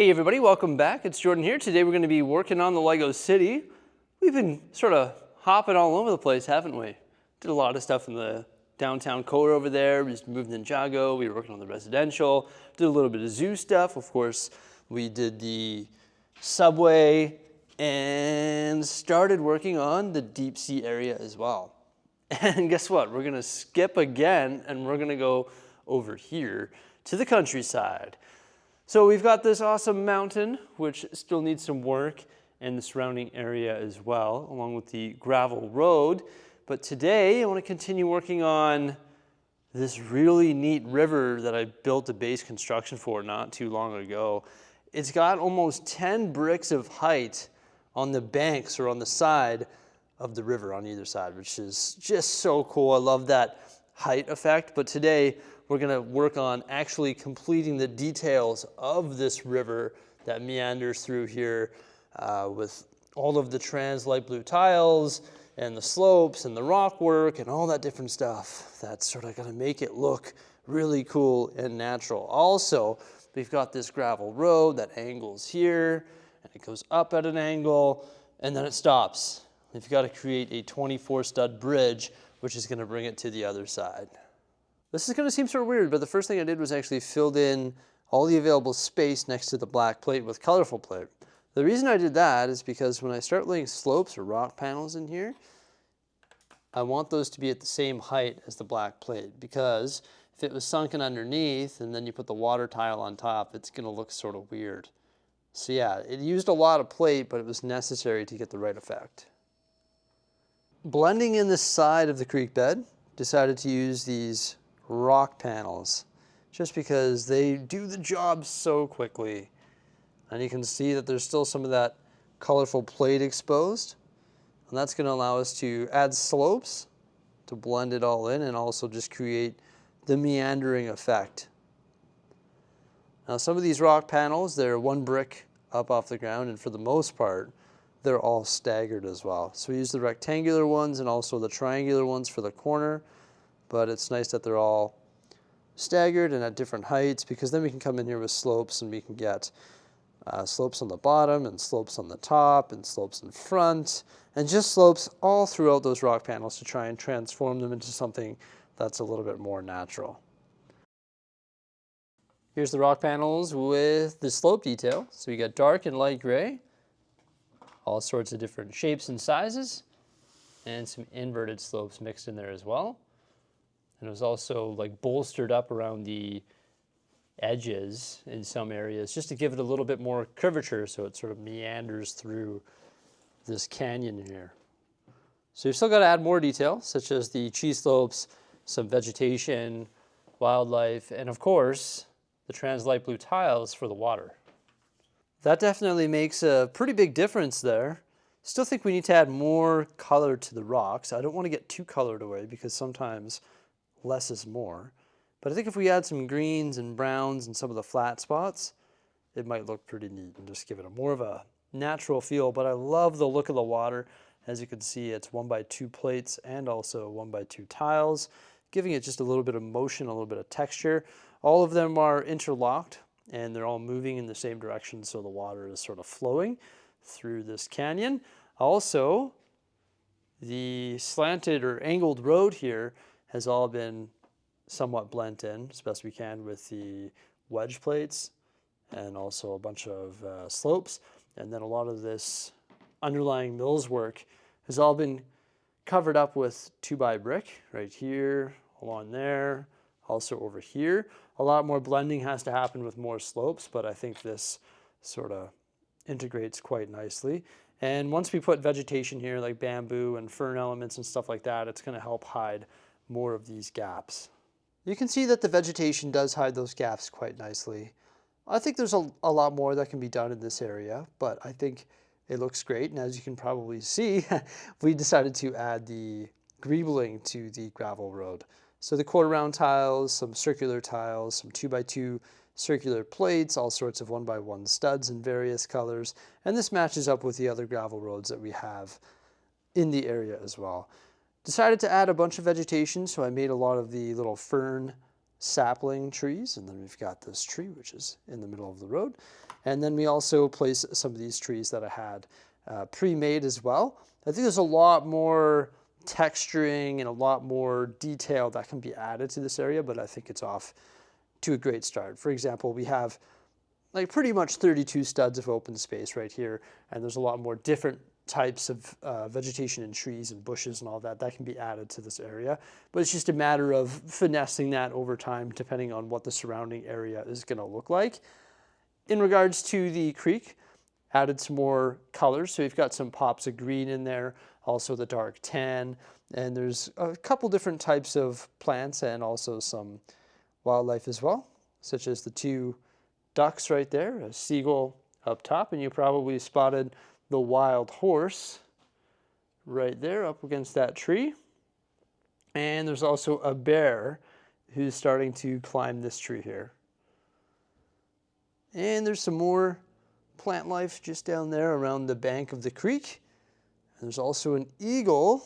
Hey everybody, welcome back. It's Jordan here. Today we're going to be working on the Lego City. We've been sort of hopping all over the place, haven't we? Did a lot of stuff in the downtown core over there. We just moved in Ninjago. We were working on the residential. Did a little bit of zoo stuff. Of course, we did the subway and started working on the deep sea area as well. And guess what? We're going to skip again and we're going to go over here to the countryside. So we've got this awesome mountain, which still needs some work, and the surrounding area as well, along with the gravel road. But today I want to continue working on this really neat river that I built a base construction for not too long ago. It's got almost 10 bricks of height on the banks or on the side of the river on either side, which is just so cool. I love that height effect. But today we're going to work on actually completing the details of this river that meanders through here with all of the trans light blue tiles and the slopes and the rock work and all that different stuff that's sort of going to make it look really cool and natural. Also, we've got this gravel road that angles here and it goes up at an angle and then it stops. We've got to create a 24 stud bridge which is going to bring it to the other side. This is going to seem sort of weird, but the first thing I did was actually filled in all the available space next to the black plate with colorful plate. The reason I did that is because when I start laying slopes or rock panels in here, I want those to be at the same height as the black plate, because if it was sunken underneath and then you put the water tile on top, it's going to look sort of weird. So yeah, it used a lot of plate, but it was necessary to get the right effect. Blending in the side of the creek bed, decided to use these rock panels just because they do the job so quickly. And you can see that there's still some of that colorful plate exposed, and that's going to allow us to add slopes to blend it all in and also just create the meandering effect. Now some of these rock panels, they're one brick up off the ground, and for the most part they're all staggered as well. So we use the rectangular ones and also the triangular ones for the corner. But it's nice that they're all staggered and at different heights, because then we can come in here with slopes and we can get slopes on the bottom and slopes on the top and slopes in front and just slopes all throughout those rock panels to try and transform them into something that's a little bit more natural. Here's the rock panels with the slope detail. So you got dark and light gray, all sorts of different shapes and sizes, and some inverted slopes mixed in there as well. And it was also like bolstered up around the edges in some areas just to give it a little bit more curvature, so it sort of meanders through this canyon here. So you've still got to add more detail, such as the cheese slopes, some vegetation, wildlife, and of course the trans light blue tiles for the water. That definitely makes a pretty big difference there. Still think we need to add more color to the rocks. I don't want to get too colored away because sometimes less is more. But I think if we add some greens and browns and some of the flat spots, it might look pretty neat and just give it a more of a natural feel. But I love the look of the water. As you can see, it's 1x2 plates and also 1x2 tiles, giving it just a little bit of motion, a little bit of texture. All of them are interlocked and they're all moving in the same direction, so the water is sort of flowing through this canyon. Also, the slanted or angled road here has all been somewhat blent in as best we can with the wedge plates and also a bunch of slopes. And then a lot of this underlying mills work has all been covered up with 2x brick right here, along there, also over here. A lot more blending has to happen with more slopes, but I think this sort of integrates quite nicely. And once we put vegetation here like bamboo and fern elements and stuff like that, it's going to help hide more of these gaps. You can see that the vegetation does hide those gaps quite nicely. I think there's a lot more that can be done in this area, but I think it looks great. And as you can probably see, we decided to add the greebling to the gravel road. So the quarter round tiles, some circular tiles, some 2x2 circular plates, all sorts of 1x1 studs in various colors. And this matches up with the other gravel roads that we have in the area as well. Decided to add a bunch of vegetation, so I made a lot of the little fern sapling trees, and then we've got this tree, which is in the middle of the road. And then we also place some of these trees that I had pre-made as well. I think there's a lot more texturing and a lot more detail that can be added to this area, but I think it's off to a great start. For example, we have like pretty much 32 studs of open space right here, and there's a lot more different types of vegetation and trees and bushes and all that can be added to this area. But it's just a matter of finessing that over time depending on what the surrounding area is going to look like. In regards to the creek, added some more colors. So we've got some pops of green in there, also the dark tan, and there's a couple different types of plants and also some wildlife as well, such as the two ducks right there, a seagull up top, and you probably spotted the wild horse right there up against that tree. And there's also a bear who's starting to climb this tree here. And there's some more plant life just down there around the bank of the creek. And there's also an eagle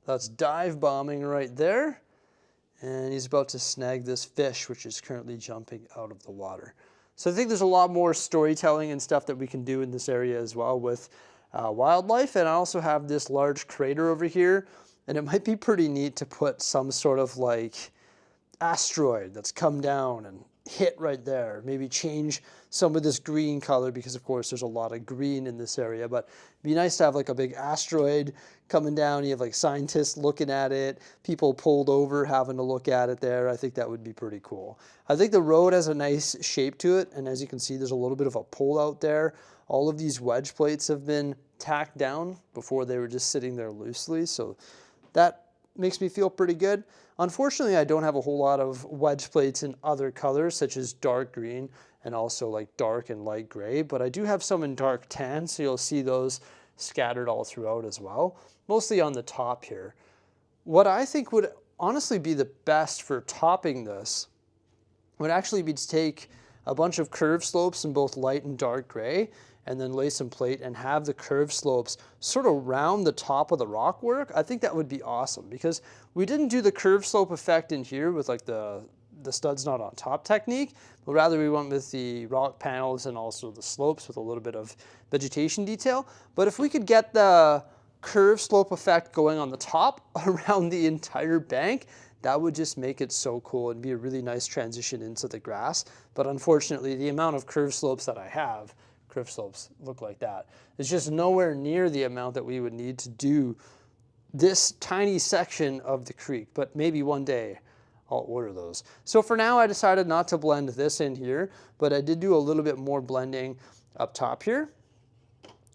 that's dive bombing right there. And he's about to snag this fish, which is currently jumping out of the water. So I think there's a lot more storytelling and stuff that we can do in this area as well with wildlife. And I also have this large crater over here, and it might be pretty neat to put some sort of like asteroid that's come down and hit right there. Maybe change some of this green color because of course there's a lot of green in this area, but it'd be nice to have like a big asteroid coming down. You have like scientists looking at it, people pulled over having to look at it there. I think that would be pretty cool. I think the road has a nice shape to it, and as you can see there's a little bit of a pull out there. All of these wedge plates have been tacked down before they were just sitting there loosely, so that makes me feel pretty good. Unfortunately, I don't have a whole lot of wedge plates in other colors, such as dark green and also like dark and light gray, but I do have some in dark tan, so you'll see those scattered all throughout as well, mostly on the top here. What I think would honestly be the best for topping this would actually be to take a bunch of curved slopes in both light and dark gray, and then lay some plate and have the curved slopes sort of round the top of the rock work. I think that would be awesome because we didn't do the curved slope effect in here with like the studs not on top technique, but rather we went with the rock panels and also the slopes with a little bit of vegetation detail. But if we could get the curved slope effect going on the top around the entire bank, that would just make it so cool and be a really nice transition into the grass. But unfortunately, the amount of curved slopes that I have, curved slopes look like that, it's just nowhere near the amount that we would need to do this tiny section of the creek, but maybe one day I'll order those. So for now, I decided not to blend this in here, but I did do a little bit more blending up top here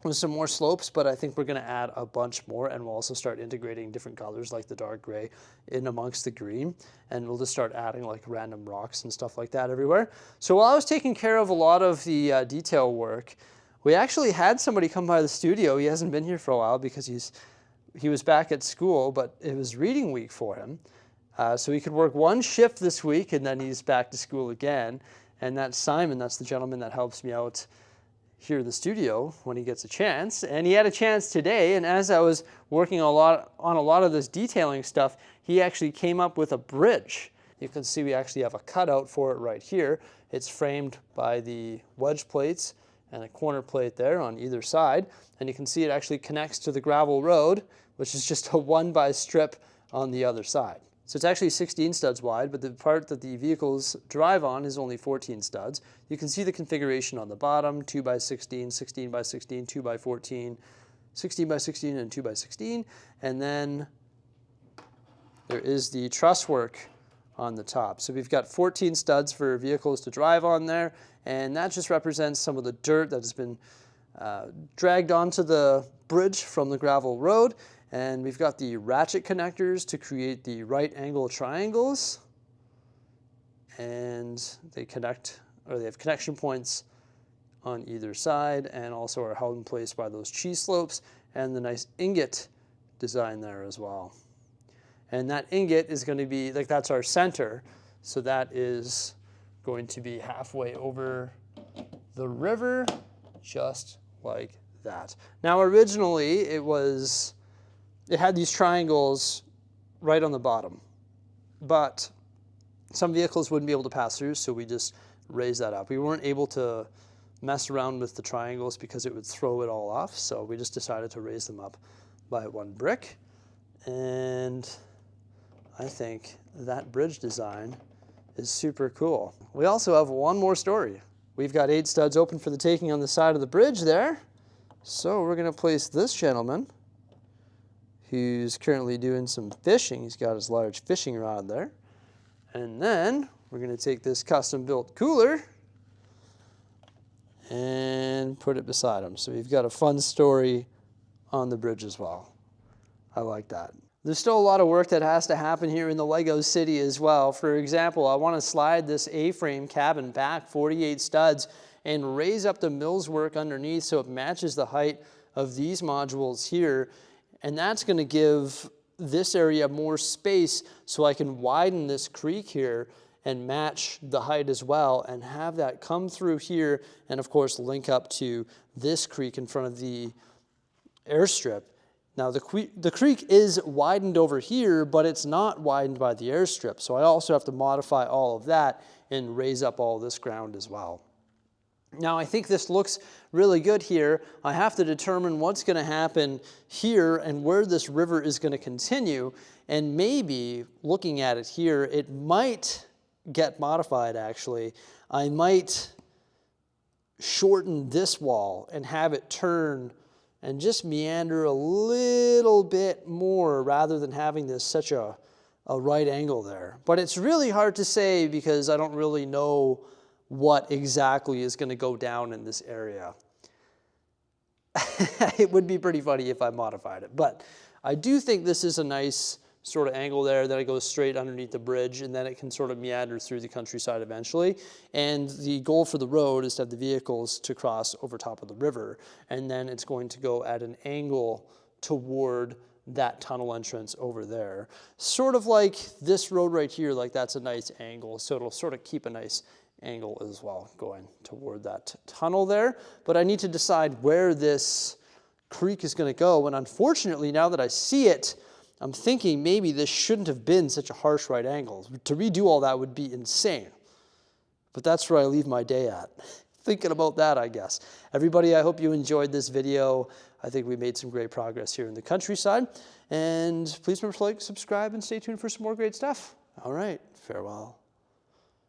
with some more slopes, but I think we're gonna add a bunch more, and we'll also start integrating different colors like the dark gray in amongst the green, and we'll just start adding like random rocks and stuff like that everywhere. So while I was taking care of a lot of the detail work, we actually had somebody come by the studio. He hasn't been here for a while because he was back at school, but it was reading week for him. So he could work one shift this week and then he's back to school again. And that's Simon, that's the gentleman that helps me out here in the studio when he gets a chance. And he had a chance today, and as I was working on a lot of this detailing stuff, he actually came up with a bridge. You can see we actually have a cutout for it right here. It's framed by the wedge plates and a corner plate there on either side. And you can see it actually connects to the gravel road, which is just a 1x strip on the other side. So it's actually 16 studs wide, but the part that the vehicles drive on is only 14 studs. You can see the configuration on the bottom, 2x16, 16x16, 2x14, 16x16, and 2x16. And then there is the truss work on the top. So we've got 14 studs for vehicles to drive on there, and that just represents some of the dirt that has been dragged onto the bridge from the gravel road. And we've got the ratchet connectors to create the right angle triangles. And they connect, or they have connection points on either side, and also are held in place by those cheese slopes and the nice ingot design there as well. And that ingot is going to be, like, that's our center. So that is going to be halfway over the river, just like that. Now, originally it had these triangles right on the bottom, but some vehicles wouldn't be able to pass through, so we just raised that up. We weren't able to mess around with the triangles because it would throw it all off, so we just decided to raise them up by 1 brick. And I think that bridge design is super cool. We also have one more story. We've got 8 studs open for the taking on the side of the bridge there. So we're gonna place this gentleman who's currently doing some fishing. He's got his large fishing rod there. And then we're gonna take this custom built cooler and put it beside him. So we've got a fun story on the bridge as well. I like that. There's still a lot of work that has to happen here in the Lego city as well. For example, I want to slide this A-frame cabin back 48 studs and raise up the millswork underneath so it matches the height of these modules here. And that's going to give this area more space so I can widen this creek here and match the height as well and have that come through here and of course link up to this creek in front of the airstrip. Now the creek is widened over here, but it's not widened by the airstrip. So I also have to modify all of that and raise up all this ground as well. Now I think this looks really good here. I have to determine what's going to happen here and where this river is going to continue. And maybe looking at it here, it might get modified actually. I might shorten this wall and have it turn and just meander a little bit more rather than having this such a right angle there. But it's really hard to say because I don't really know what exactly is going to go down in this area. It would be pretty funny if I modified it, but I do think this is a nice sort of angle there that it goes straight underneath the bridge and then it can sort of meander through the countryside eventually. And the goal for the road is to have the vehicles to cross over top of the river. And then it's going to go at an angle toward that tunnel entrance over there. Sort of like this road right here, like that's a nice angle. So it'll sort of keep a nice angle as well going toward that tunnel there. But I need to decide where this creek is going to go. And unfortunately, now that I see it, I'm thinking maybe this shouldn't have been such a harsh right angle. To redo all that would be insane. But that's where I leave my day at. Thinking about that, I guess. Everybody, I hope you enjoyed this video. I think we made some great progress here in the countryside. And please remember to like, subscribe, and stay tuned for some more great stuff. All right, farewell.